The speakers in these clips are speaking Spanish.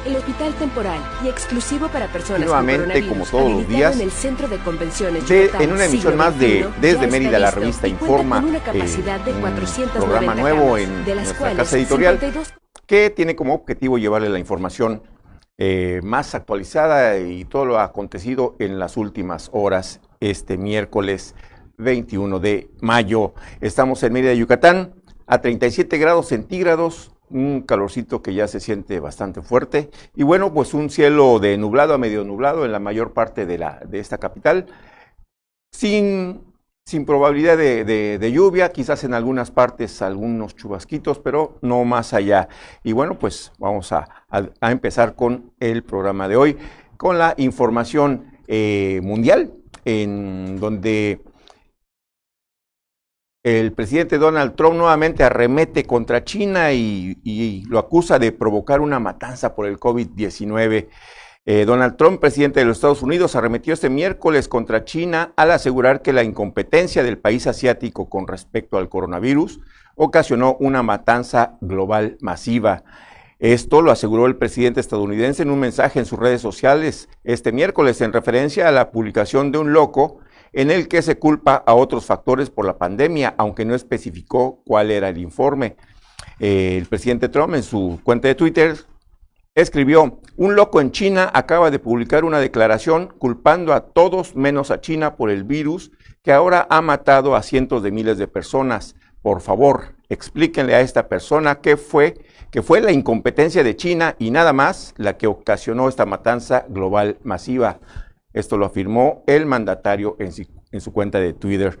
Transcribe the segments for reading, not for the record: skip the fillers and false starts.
El hospital temporal y exclusivo para personas nuevamente, con coronavirus, como todos los días, en el Centro de Convenciones en una emisión más de Desde Mérida, la revista Informa, una capacidad de un 490 programa nuevo camas, en de las nuestra cuales casa editorial, 52 que tiene como objetivo llevarle la información más actualizada y todo lo acontecido en las últimas horas, este miércoles 21 de mayo. Estamos en Mérida, Yucatán, a 37 grados centígrados, un calorcito que ya se siente bastante fuerte, y bueno, pues un cielo de nublado a medio nublado en la mayor parte de esta capital, sin probabilidad de lluvia, quizás en algunas partes algunos chubasquitos, pero no más allá. Y bueno, pues vamos a empezar con el programa de hoy, con la información mundial, en donde el presidente Donald Trump nuevamente arremete contra China y lo acusa de provocar una matanza por el COVID-19. Donald Trump, presidente de los Estados Unidos, arremetió este miércoles contra China al asegurar que la incompetencia del país asiático con respecto al coronavirus ocasionó una matanza global masiva. Esto lo aseguró el presidente estadounidense en un mensaje en sus redes sociales este miércoles en referencia a la publicación de un loco en el que se culpa a otros factores por la pandemia, aunque no especificó cuál era el informe. El presidente Trump en su cuenta de Twitter escribió: un loco en China acaba de publicar una declaración culpando a todos menos a China por el virus que ahora ha matado a cientos de miles de personas. Por favor, explíquenle a esta persona que fue la incompetencia de China y nada más la que ocasionó esta matanza global masiva. Esto lo afirmó el mandatario en su cuenta de Twitter.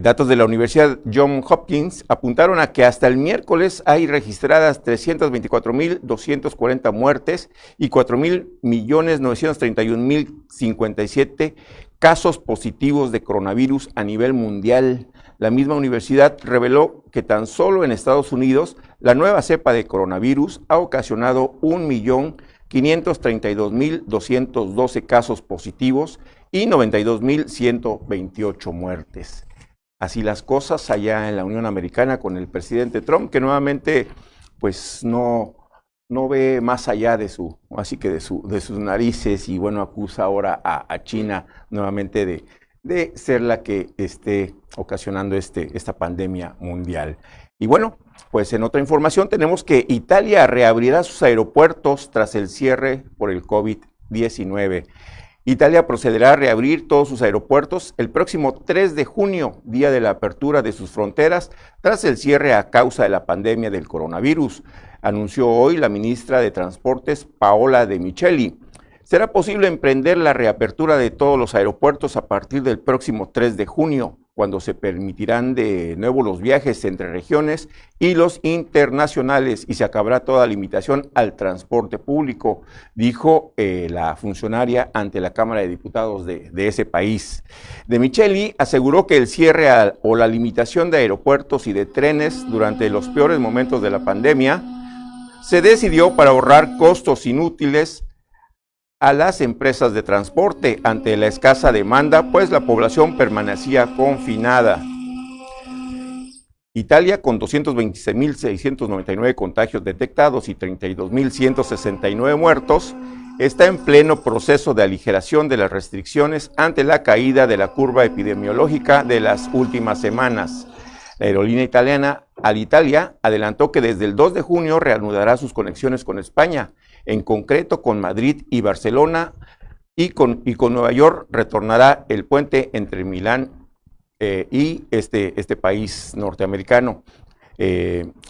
Datos de la Universidad Johns Hopkins apuntaron a que hasta el miércoles hay registradas 324.240 muertes y 4.931.057 casos positivos de coronavirus a nivel mundial. La misma universidad reveló que tan solo en Estados Unidos la nueva cepa de coronavirus ha ocasionado 1.532.212 casos positivos y 92.128 muertes. Así las cosas allá en la Unión Americana con el presidente Trump, que nuevamente pues no ve más allá de sus narices y bueno, acusa ahora a China nuevamente de ser la que esté ocasionando esta pandemia mundial. Y bueno, pues en otra información tenemos que Italia reabrirá sus aeropuertos tras el cierre por el COVID-19. Italia procederá a reabrir todos sus aeropuertos el próximo 3 de junio, día de la apertura de sus fronteras, tras el cierre a causa de la pandemia del coronavirus, anunció hoy la ministra de Transportes, Paola De Micheli. Será posible emprender la reapertura de todos los aeropuertos a partir del próximo 3 de junio, cuando se permitirán de nuevo los viajes entre regiones y los internacionales y se acabará toda limitación al transporte público, dijo la funcionaria ante la Cámara de Diputados de ese país. De Micheli aseguró que el cierre o la limitación de aeropuertos y de trenes durante los peores momentos de la pandemia se decidió para ahorrar costos inútiles a las empresas de transporte ante la escasa demanda, pues la población permanecía confinada. Italia, con 226.699 contagios detectados y 32.169 muertos, está en pleno proceso de aligeración de las restricciones ante la caída de la curva epidemiológica de las últimas semanas. La aerolínea italiana Alitalia adelantó que desde el 2 de junio reanudará sus conexiones con España, en concreto con Madrid y Barcelona, y con Nueva York retornará el puente entre Milán y este país norteamericano.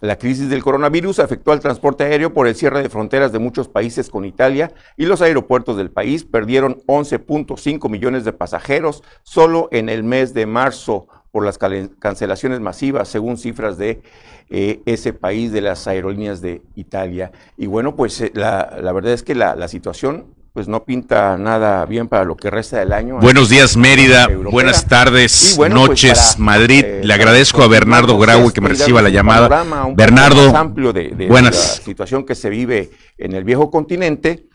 La crisis del coronavirus afectó al transporte aéreo por el cierre de fronteras de muchos países con Italia y los aeropuertos del país perdieron 11.5 millones de pasajeros solo en el mes de marzo por las cancelaciones masivas, según cifras de ese país, de las aerolíneas de Italia. Y bueno, pues la verdad es que la situación pues no pinta nada bien para lo que resta del año. Buenos días, Mérida. Buenas tardes, bueno, noches, pues Madrid. Le agradezco a Bernardo Graue que me reciba la llamada. Bernardo, más amplio de buenas. La situación que se vive en el viejo continente.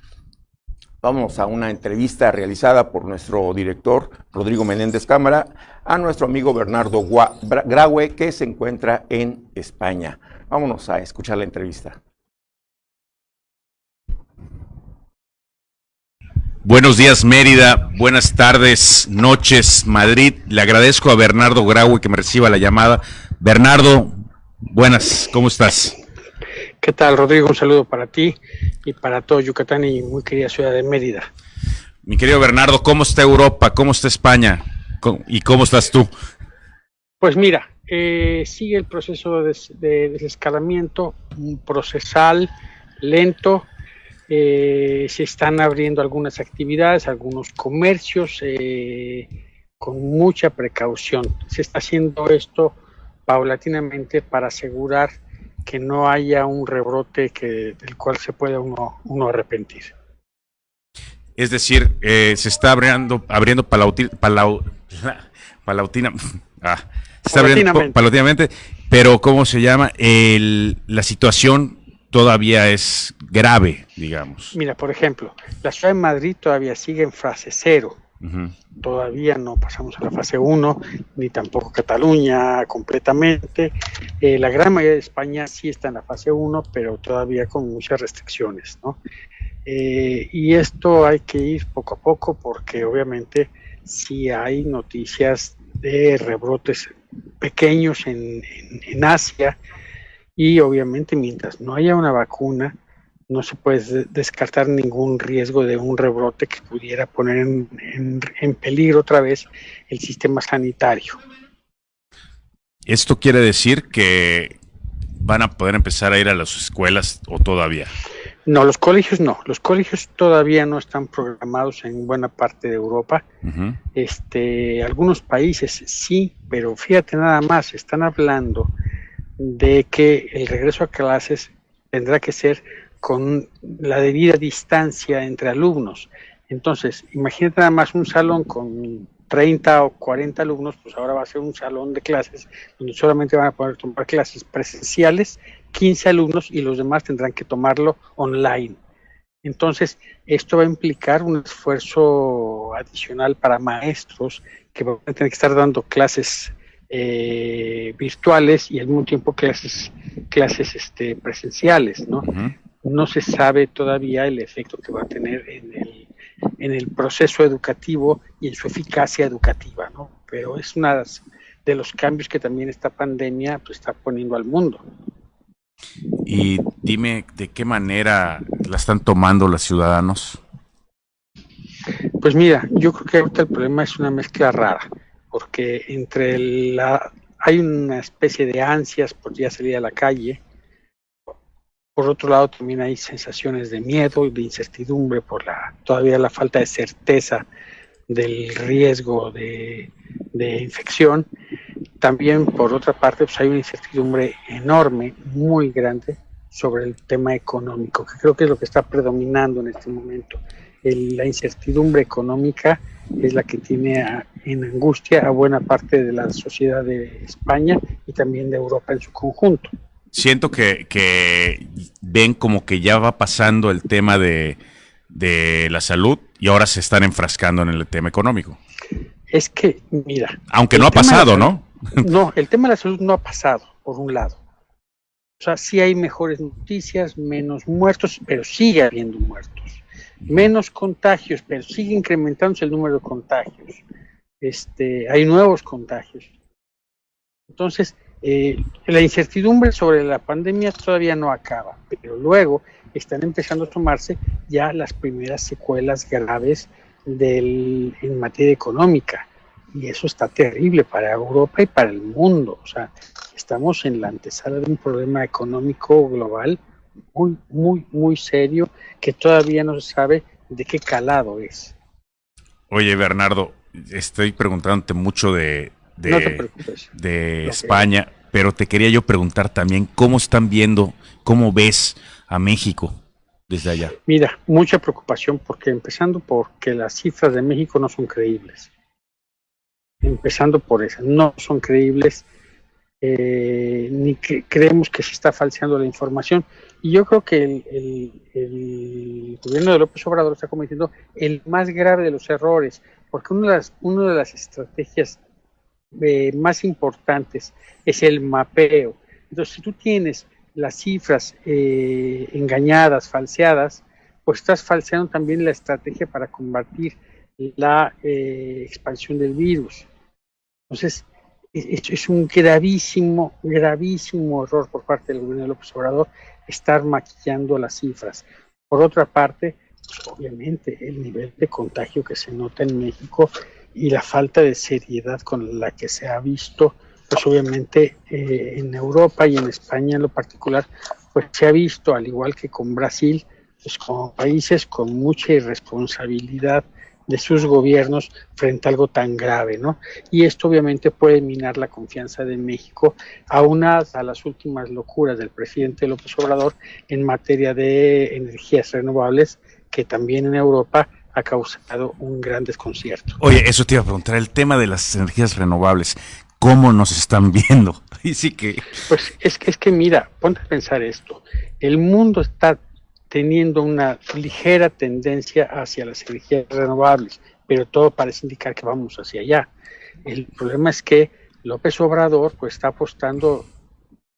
Vamos a una entrevista realizada por nuestro director Rodrigo Menéndez Cámara a nuestro amigo Bernardo Graue, que se encuentra en España. Vámonos a escuchar la entrevista. Buenos días, Mérida. Buenas tardes, noches, Madrid. Le agradezco a Bernardo Graue que me reciba la llamada. Bernardo, buenas, ¿cómo estás? ¿Qué tal, Rodrigo? Un saludo para ti y para todo Yucatán y muy querida ciudad de Mérida. Mi querido Bernardo, ¿cómo está Europa? ¿Cómo está España? ¿Y cómo estás tú? Pues mira, sigue el proceso de desescalamiento, procesal, lento. Se están abriendo algunas actividades, algunos comercios, con mucha precaución. Se está haciendo esto paulatinamente para asegurar que no haya un rebrote del cual se pueda uno arrepentir. Es decir, se está abriendo paulatinamente, pero ¿cómo se llama? La situación todavía es grave, digamos. Mira, por ejemplo, la ciudad de Madrid todavía sigue en fase 0. Uh-huh. Todavía no pasamos a la fase 1, ni tampoco Cataluña completamente. La gran mayoría de España sí está en la fase 1, pero todavía con muchas restricciones, ¿no? Y esto hay que ir poco a poco porque obviamente sí hay noticias de rebrotes pequeños en Asia. Y obviamente mientras no haya una vacuna, no se puede descartar ningún riesgo de un rebrote que pudiera poner en peligro otra vez el sistema sanitario. ¿Esto quiere decir que van a poder empezar a ir a las escuelas o todavía? No, los colegios no. Los colegios todavía no están programados en buena parte de Europa. Uh-huh. Algunos países sí, pero fíjate nada más, están hablando de que el regreso a clases tendrá que ser con la debida distancia entre alumnos. Entonces, imagínate nada más un salón con 30 o 40 alumnos, pues ahora va a ser un salón de clases donde solamente van a poder tomar clases presenciales 15 alumnos y los demás tendrán que tomarlo online. Entonces, esto va a implicar un esfuerzo adicional para maestros que van a tener que estar dando clases virtuales y al mismo tiempo clases presenciales, ¿no? Uh-huh. No se sabe todavía el efecto que va a tener en el proceso educativo y en su eficacia educativa, ¿no? Pero es uno de los cambios que también esta pandemia pues, está poniendo al mundo. Y dime, ¿de qué manera la están tomando los ciudadanos? Pues mira, yo creo que ahorita el problema es una mezcla rara, porque hay una especie de ansias por ya salir a la calle. Por otro lado, también hay sensaciones de miedo y de incertidumbre por todavía la falta de certeza del riesgo de infección. También, por otra parte, pues hay una incertidumbre enorme, muy grande, sobre el tema económico, que creo que es lo que está predominando en este momento. La incertidumbre económica es la que tiene en angustia a buena parte de la sociedad de España y también de Europa en su conjunto. Siento que ven como que ya va pasando el tema de la salud y ahora se están enfrascando en el tema económico. Es que, mira... Aunque no ha pasado, ¿no? No, el tema de la salud no ha pasado, por un lado. O sea, sí hay mejores noticias, menos muertos, pero sigue habiendo muertos. Menos contagios, pero sigue incrementándose el número de contagios. Hay nuevos contagios. Entonces, la incertidumbre sobre la pandemia todavía no acaba, pero luego están empezando a tomarse ya las primeras secuelas graves en materia económica. Y eso está terrible para Europa y para el mundo. O sea, estamos en la antesala de un problema económico global muy, muy, muy serio que todavía no se sabe de qué calado es. Oye, Bernardo, estoy preguntándote mucho de España, pero te quería yo preguntar también cómo están viendo, cómo ves a México desde allá. Mira, mucha preocupación empezando porque las cifras de México no son creíbles. Empezando por esas, no son creíbles, ni creemos que se está falseando la información. Y yo creo que el gobierno de López Obrador está cometiendo el más grave de los errores, porque una de las estrategias más importantes es el mapeo. Entonces, si tú tienes las cifras engañadas, falseadas, pues estás falseando también la estrategia para combatir la expansión del virus. Entonces, es un gravísimo error por parte del gobierno de López Obrador estar maquillando las cifras. Por otra parte, pues, obviamente el nivel de contagio que se nota en México y la falta de seriedad con la que se ha visto, pues obviamente en Europa y en España en lo particular, pues se ha visto, al igual que con Brasil, pues como países con mucha irresponsabilidad de sus gobiernos frente a algo tan grave, ¿no? Y esto obviamente puede minar la confianza de México, aunadas a las últimas locuras del presidente López Obrador en materia de energías renovables, que también en Europa ha causado un gran desconcierto. Oye, eso te iba a preguntar, el tema de las energías renovables, ¿cómo nos están viendo? Y sí que... Pues es que mira, ponte a pensar esto, el mundo está teniendo una ligera tendencia hacia las energías renovables, pero todo parece indicar que vamos hacia allá. El problema es que López Obrador pues está apostando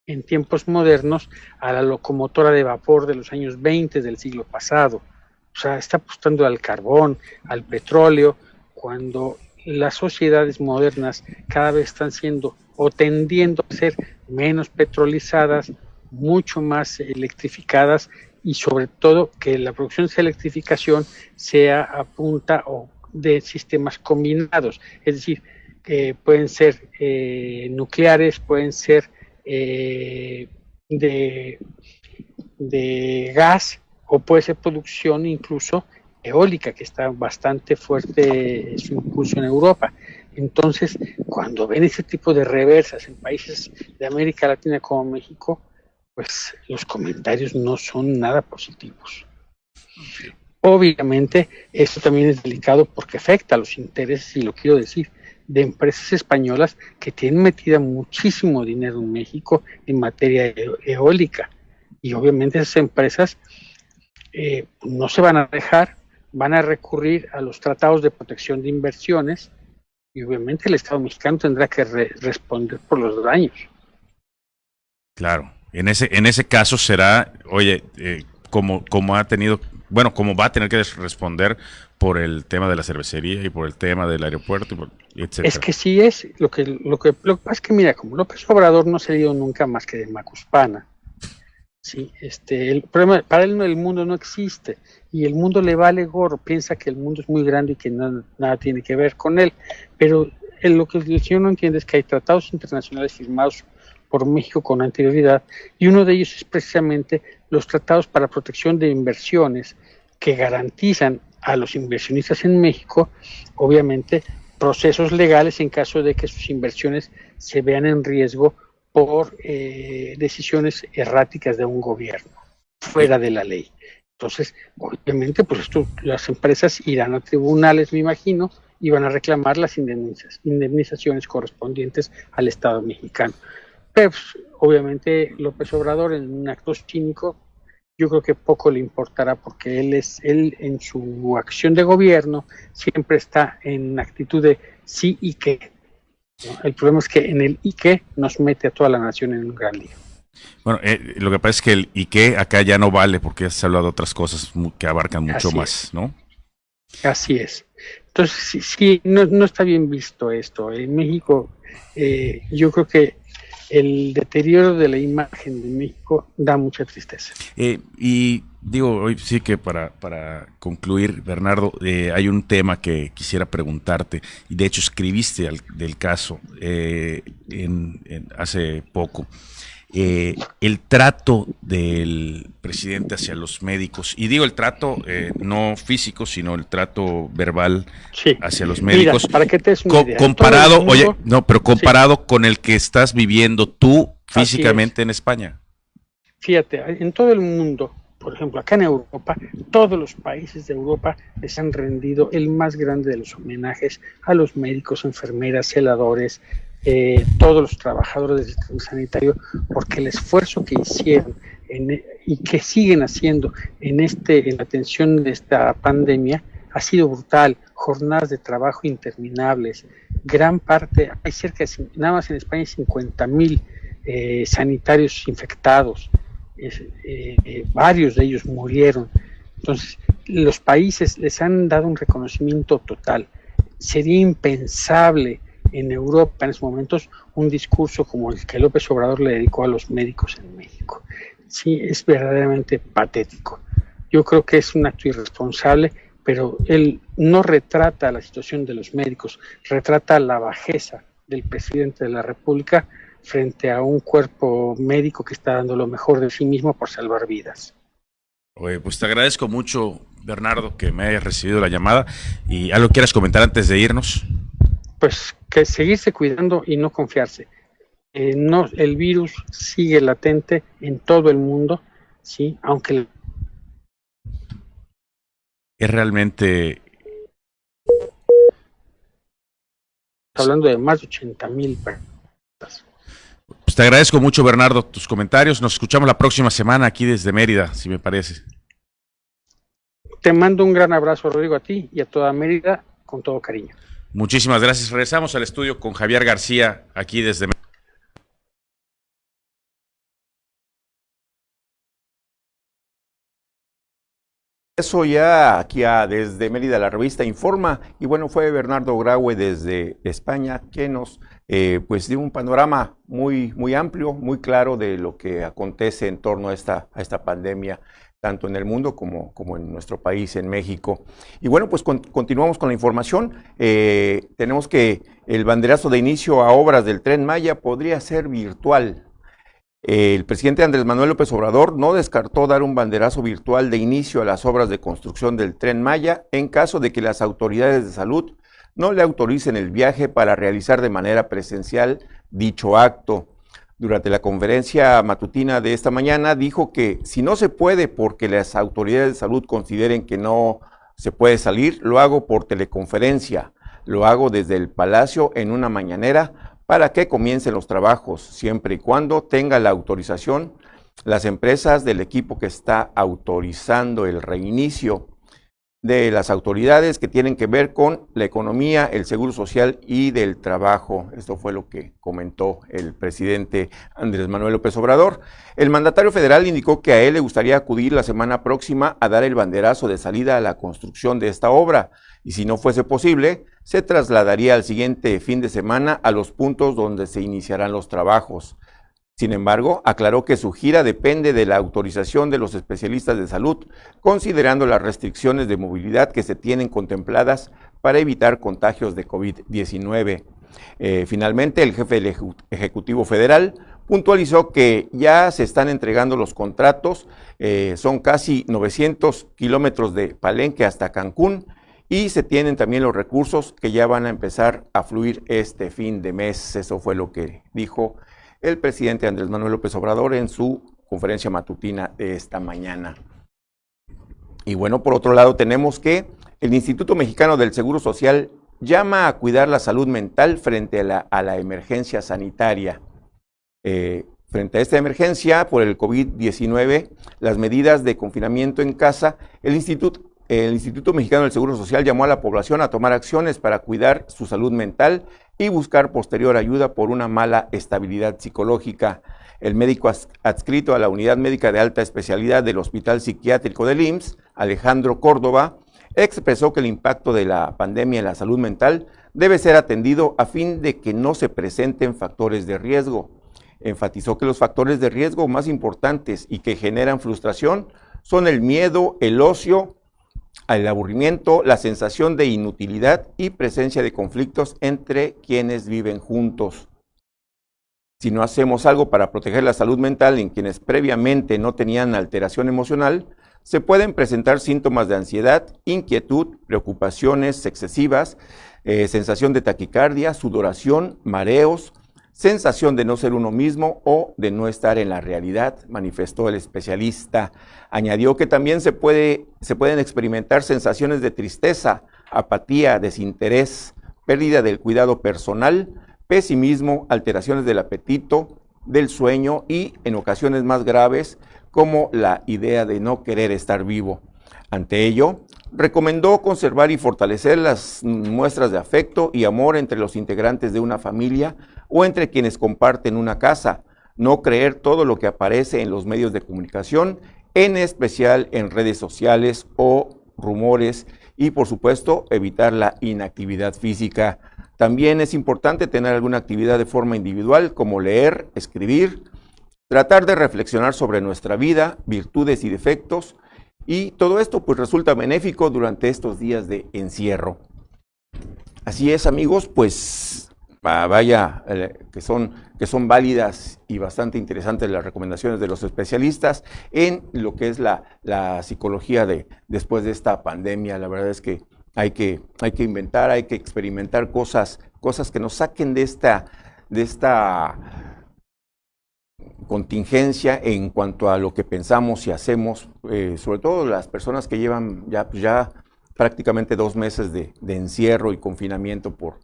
en tiempos modernos a la locomotora de vapor de los años 20 del siglo pasado. O sea, está apostando al carbón, al petróleo, cuando las sociedades modernas cada vez están siendo o tendiendo a ser menos petrolizadas, mucho más electrificadas, y sobre todo que la producción de esa electrificación sea a punta o de sistemas combinados, es decir, que pueden ser nucleares, pueden ser de gas, o puede ser producción incluso eólica, que está bastante fuerte su impulso en Europa. Entonces, cuando ven ese tipo de reversas en países de América Latina como México, pues los comentarios no son nada positivos. Obviamente, esto también es delicado porque afecta a los intereses, y lo quiero decir, de empresas españolas que tienen metida muchísimo dinero en México en materia eólica. Y obviamente esas empresas no se van a dejar, van a recurrir a los tratados de protección de inversiones, y obviamente el Estado mexicano tendrá que responder por los daños. Claro. En ese caso será, oye, como ha tenido, bueno, como va a tener que responder por el tema de la cervecería y por el tema del aeropuerto, etcétera. Es que sí es, lo que pasa es que mira, como López Obrador no se ha ido nunca más que de Macuspana, sí, el problema, para él el mundo no existe, y el mundo le vale gorro, piensa que el mundo es muy grande y que nada tiene que ver con él, pero lo que el señor no entiende es que hay tratados internacionales firmados por México con anterioridad, y uno de ellos es precisamente los tratados para protección de inversiones, que garantizan a los inversionistas en México, obviamente, procesos legales en caso de que sus inversiones se vean en riesgo por decisiones erráticas de un gobierno, fuera de la ley. Entonces, obviamente, pues las empresas irán a tribunales, me imagino, y van a reclamar las indemnizaciones correspondientes al Estado mexicano. Pero pues, obviamente López Obrador, en un acto cínico, yo creo que poco le importará, porque él en su acción de gobierno siempre está en actitud de sí y qué, ¿no? El problema es que en el y qué nos mete a toda la nación en un gran lío. Bueno, lo que pasa es que el y qué acá ya no vale, porque ya se ha hablado de otras cosas que abarcan mucho Así más, es. ¿no? Así es. Entonces, sí, no está bien visto esto. En México, yo creo que el deterioro de la imagen de México da mucha tristeza. Y digo, hoy sí que para concluir, Bernardo, hay un tema que quisiera preguntarte, y de hecho escribiste del caso hace poco. El trato del presidente hacia los médicos, y digo el trato no físico, sino el trato verbal, sí, hacia los médicos. Mira, para que te des una idea, comparado, mundo, oye, no, pero comparado sí, con el que estás viviendo tú físicamente en España. Fíjate, en todo el mundo, por ejemplo, acá en Europa, todos los países de Europa les han rendido el más grande de los homenajes a los médicos, enfermeras, celadores, todos los trabajadores del sistema sanitario, porque el esfuerzo que hicieron y que siguen haciendo en la atención de esta pandemia ha sido brutal. Jornadas de trabajo interminables, gran parte, hay cerca de, nada más en España, 50,000 sanitarios infectados, varios de ellos murieron, Entonces, los países les han dado un reconocimiento total. Sería impensable en Europa en esos momentos un discurso como el que López Obrador le dedicó a los médicos en México. Sí, es verdaderamente patético. Yo creo que es un acto irresponsable, pero él no retrata la situación de los médicos, retrata la bajeza del presidente de la República frente a un cuerpo médico que está dando lo mejor de sí mismo por salvar vidas. Oye, pues te agradezco mucho, Bernardo, que me hayas recibido la llamada. ¿Y algo quieras comentar antes de irnos? Pues que seguirse cuidando y no confiarse. No, el virus sigue latente en todo el mundo, sí, aunque Es realmente... hablando de más de 80,000 personas. Pues te agradezco mucho, Bernardo, tus comentarios. Nos escuchamos la próxima semana aquí desde Mérida, si me parece. Te mando un gran abrazo, Rodrigo, a ti y a toda Mérida, con todo cariño. Muchísimas gracias. Regresamos al estudio con Javier García, aquí desde Mérida. Eso ya aquí desde Mérida, la revista Informa, y bueno, fue Bernardo Graue desde España que nos pues dio un panorama muy amplio, muy claro de lo que acontece en torno a esta pandemia, tanto en el mundo como en nuestro país, en México. Y bueno, pues continuamos con la información. Tenemos que el banderazo de inicio a obras del Tren Maya podría ser virtual. El presidente Andrés Manuel López Obrador no descartó dar un banderazo virtual de inicio a las obras de construcción del Tren Maya en caso de que las autoridades de salud no le autoricen el viaje para realizar de manera presencial dicho acto. Durante la conferencia matutina de esta mañana dijo que si no se puede porque las autoridades de salud consideren que no se puede salir, lo hago por teleconferencia, lo hago desde el Palacio en una mañanera para que comiencen los trabajos, siempre y cuando tenga la autorización las empresas del equipo que está autorizando el reinicio de las autoridades que tienen que ver con la economía, el seguro social y del trabajo. Esto fue lo que comentó el presidente Andrés Manuel López Obrador. El mandatario federal indicó que a él le gustaría acudir la semana próxima a dar el banderazo de salida a la construcción de esta obra, y si no fuese posible, se trasladaría al siguiente fin de semana a los puntos donde se iniciarán los trabajos. Sin embargo, aclaró que su gira depende de la autorización de los especialistas de salud, considerando las restricciones de movilidad que se tienen contempladas para evitar contagios de COVID-19. Finalmente, el jefe del Ejecutivo Federal puntualizó que ya se están entregando los contratos, son casi 900 kilómetros de Palenque hasta Cancún, y se tienen también los recursos que ya van a empezar a fluir este fin de mes. Eso fue lo que dijo el presidente Andrés Manuel López Obrador en su conferencia matutina de esta mañana. Y bueno, por otro lado tenemos que el Instituto Mexicano del Seguro Social llama a cuidar la salud mental frente a la emergencia sanitaria. Frente a esta emergencia por el COVID-19, las medidas de confinamiento en casa, el Instituto Mexicano del Seguro Social llamó a la población a tomar acciones para cuidar su salud mental y buscar posterior ayuda por una mala estabilidad psicológica. El médico adscrito a la Unidad Médica de Alta Especialidad del Hospital Psiquiátrico del IMSS, Alejandro Córdoba, expresó que el impacto de la pandemia en la salud mental debe ser atendido a fin de que no se presenten factores de riesgo. Enfatizó que los factores de riesgo más importantes y que generan frustración son el miedo, el ocio, el aburrimiento, la sensación de inutilidad y presencia de conflictos entre quienes viven juntos. Si no hacemos algo para proteger la salud mental en quienes previamente no tenían alteración emocional, se pueden presentar síntomas de ansiedad, inquietud, preocupaciones excesivas, sensación de taquicardia, sudoración, mareos, sensación de no ser uno mismo o de no estar en la realidad, manifestó el especialista. Añadió que también se pueden experimentar sensaciones de tristeza, apatía, desinterés, pérdida del cuidado personal, pesimismo, alteraciones del apetito, del sueño y, en ocasiones más graves, como la idea de no querer estar vivo. Ante ello, recomendó conservar y fortalecer las muestras de afecto y amor entre los integrantes de una familia o entre quienes comparten una casa, no creer todo lo que aparece en los medios de comunicación en especial en redes sociales o rumores, y por supuesto evitar la inactividad física. También es importante tener alguna actividad de forma individual, como leer, escribir, tratar de reflexionar sobre nuestra vida, virtudes y defectos, y todo esto pues resulta benéfico durante estos días de encierro. Así es, amigos, pues vaya que son válidas y bastante interesantes las recomendaciones de los especialistas en lo que es la psicología después de esta pandemia. La verdad es que hay que inventar, hay que experimentar cosas que nos saquen de esta contingencia en cuanto a lo que pensamos y hacemos, sobre todo las personas que llevan ya prácticamente 2 meses de encierro y confinamiento por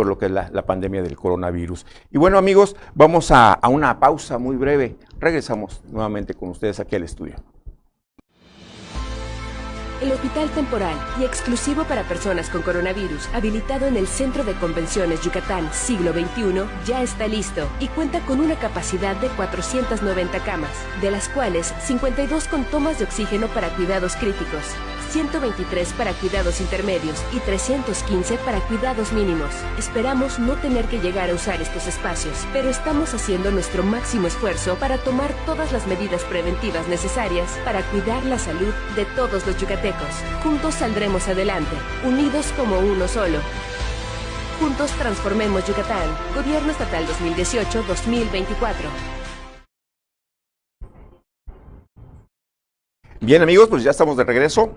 lo que es la pandemia del coronavirus. Y bueno, amigos, vamos a una pausa muy breve. Regresamos nuevamente con ustedes aquí al estudio. El Hospital Temporal y exclusivo para personas con coronavirus, habilitado en el Centro de Convenciones Yucatán Siglo XXI, ya está listo y cuenta con una capacidad de 490 camas, de las cuales 52 con tomas de oxígeno para cuidados críticos, 123 para cuidados intermedios y 315 para cuidados mínimos. Esperamos no tener que llegar a usar estos espacios, pero estamos haciendo nuestro máximo esfuerzo para tomar todas las medidas preventivas necesarias para cuidar la salud de todos los yucatecos. Juntos saldremos adelante, unidos como uno solo. Juntos transformemos Yucatán. Gobierno Estatal 2018-2024. Bien, amigos, pues ya estamos de regreso,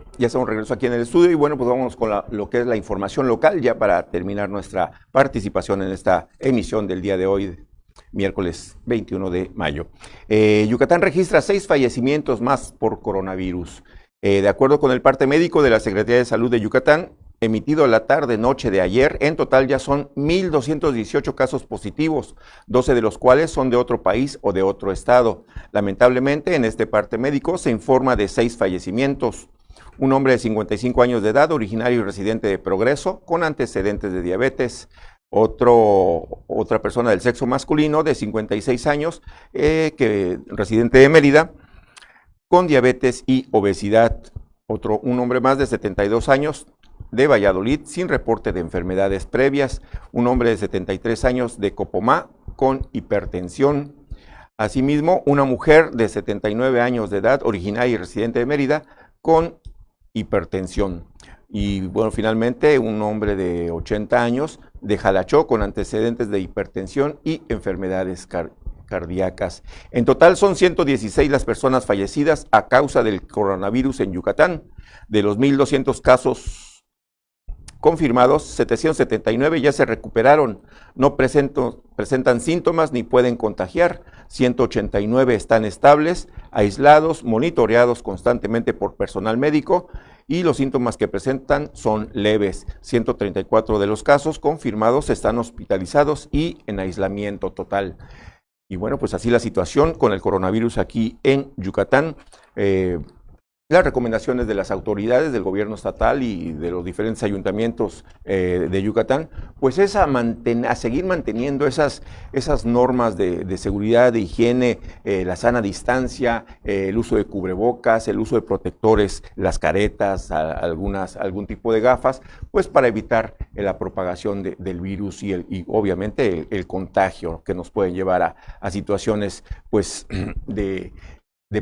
aquí en el estudio, y bueno, pues vamos con lo que es la información local, ya para terminar nuestra participación en esta emisión del día de hoy, miércoles 21 de mayo. Yucatán registra 6 fallecimientos más por coronavirus. De acuerdo con el parte médico de la Secretaría de Salud de Yucatán, emitido la tarde-noche de ayer, en total ya son 1,218 casos positivos, 12 de los cuales son de otro país o de otro estado. Lamentablemente, en este parte médico se informa de 6 fallecimientos. Un hombre de 55 años de edad, originario y residente de Progreso, con antecedentes de diabetes. Otra persona del sexo masculino de 56 años, residente de Mérida, con diabetes y obesidad. Un hombre más de 72 años, de Valladolid, sin reporte de enfermedades previas. Un hombre de 73 años de Copomá, con hipertensión. Asimismo, una mujer de 79 años de edad, originaria y residente de Mérida, con hipertensión. Y bueno, finalmente, un hombre de 80 años de Jalachó, con antecedentes de hipertensión y enfermedades cardíacas. En total son 116 las personas fallecidas a causa del coronavirus en Yucatán. De los 1,200 casos confirmados, 779 ya se recuperaron, no presentan síntomas ni pueden contagiar, 189 están estables, aislados, monitoreados constantemente por personal médico, y los síntomas que presentan son leves. 134 de los casos confirmados están hospitalizados y en aislamiento total. Y bueno, pues así la situación con el coronavirus aquí en Yucatán. Las recomendaciones de las autoridades del gobierno estatal y de los diferentes ayuntamientos de Yucatán, pues es a seguir manteniendo esas normas de seguridad, de higiene, la sana distancia, el uso de cubrebocas, el uso de protectores, las caretas, algún tipo de gafas, pues para evitar la propagación del virus y obviamente el contagio que nos puede llevar a situaciones pues de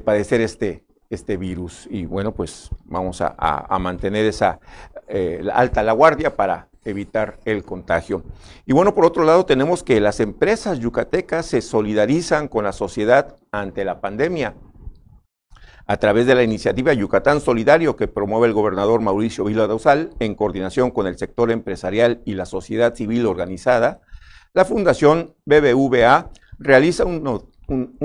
padecer este virus. Y bueno, pues vamos a mantener esa alta la guardia para evitar el contagio. Y bueno, por otro lado, tenemos que las empresas yucatecas se solidarizan con la sociedad ante la pandemia a través de la iniciativa Yucatán Solidario que promueve el gobernador Mauricio Vila Dosal en coordinación con el sector empresarial y la sociedad civil organizada. La Fundación BBVA realiza un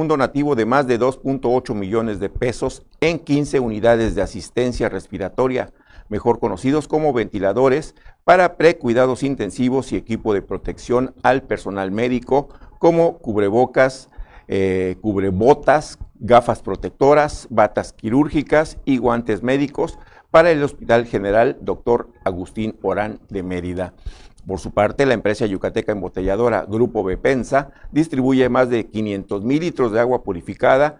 donativo de más de 2.8 millones de pesos en 15 unidades de asistencia respiratoria, mejor conocidos como ventiladores, para precuidados intensivos y equipo de protección al personal médico, como cubrebocas, cubrebotas, gafas protectoras, batas quirúrgicas y guantes médicos para el Hospital General Dr. Agustín Orán de Mérida. Por su parte, la empresa yucateca embotelladora Grupo Bepensa distribuye más de 500,000 litros de agua purificada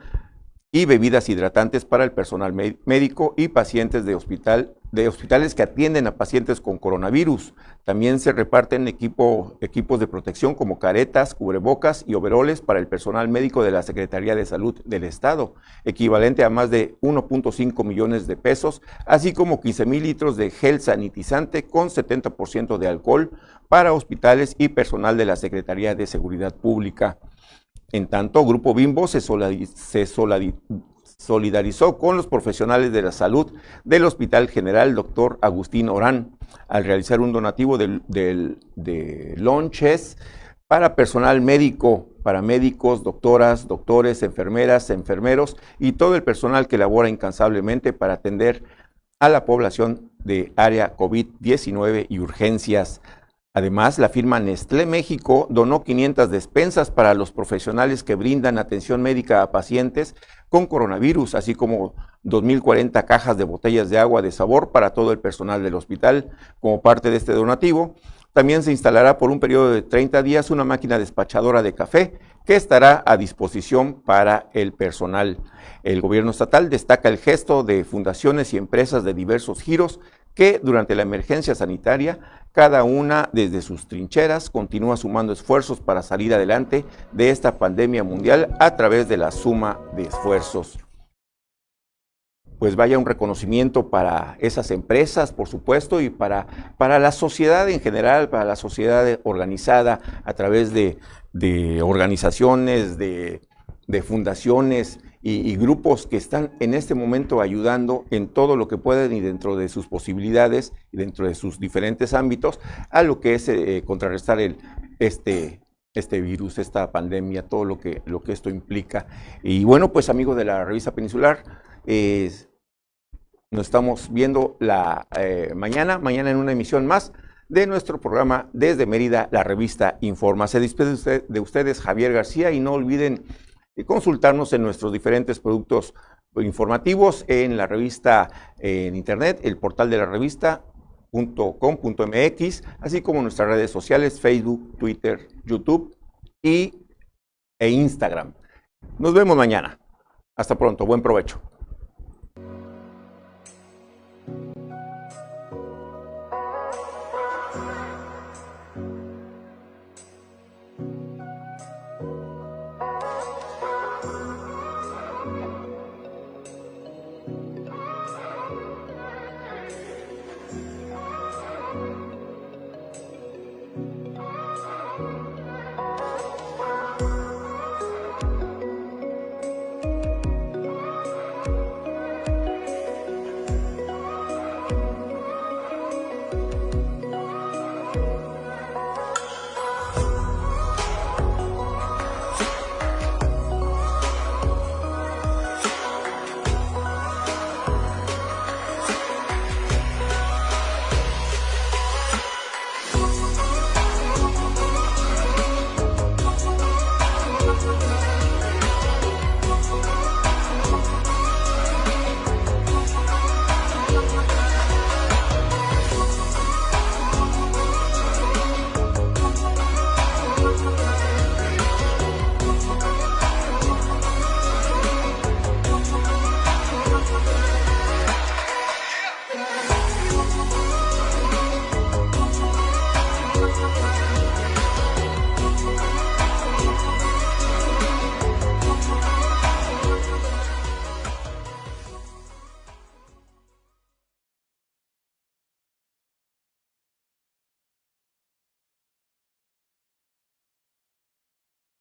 y bebidas hidratantes para el personal médico y pacientes de hospitales que atienden a pacientes con coronavirus. También se reparten equipos de protección como caretas, cubrebocas y overoles para el personal médico de la Secretaría de Salud del Estado, equivalente a más de 1.5 millones de pesos, así como 15,000 litros de gel sanitizante con 70% de alcohol para hospitales y personal de la Secretaría de Seguridad Pública. En tanto, Grupo Bimbo se solidarizó con los profesionales de la salud del Hospital General Dr. Agustín Orán al realizar un donativo de lonches para personal médico, paramédicos, doctoras, doctores, enfermeras, enfermeros y todo el personal que labora incansablemente para atender a la población de área COVID-19 y urgencias. Además, la firma Nestlé México donó 500 despensas para los profesionales que brindan atención médica a pacientes con coronavirus, así como 2,040 cajas de botellas de agua de sabor para todo el personal del hospital. Como parte de este donativo, también se instalará por un periodo de 30 días una máquina despachadora de café que estará a disposición para el personal. El gobierno estatal destaca el gesto de fundaciones y empresas de diversos giros que durante la emergencia sanitaria, cada una desde sus trincheras continúa sumando esfuerzos para salir adelante de esta pandemia mundial a través de la suma de esfuerzos. Pues vaya un reconocimiento para esas empresas, por supuesto, y para la sociedad en general, para la sociedad organizada a través de organizaciones, de fundaciones y grupos que están en este momento ayudando en todo lo que pueden y dentro de sus posibilidades y dentro de sus diferentes ámbitos a lo que es contrarrestar este virus, esta pandemia, todo lo que esto implica. Y bueno, pues amigos de la revista Peninsular, nos estamos viendo mañana en una emisión más de nuestro programa desde Mérida, la revista Informa. Se despide de ustedes Javier García y no olviden consultarnos en nuestros diferentes productos informativos en la revista en internet, el portal de la revista .com.mx, así como nuestras redes sociales, Facebook, Twitter, YouTube e Instagram. Nos vemos mañana. Hasta pronto, buen provecho.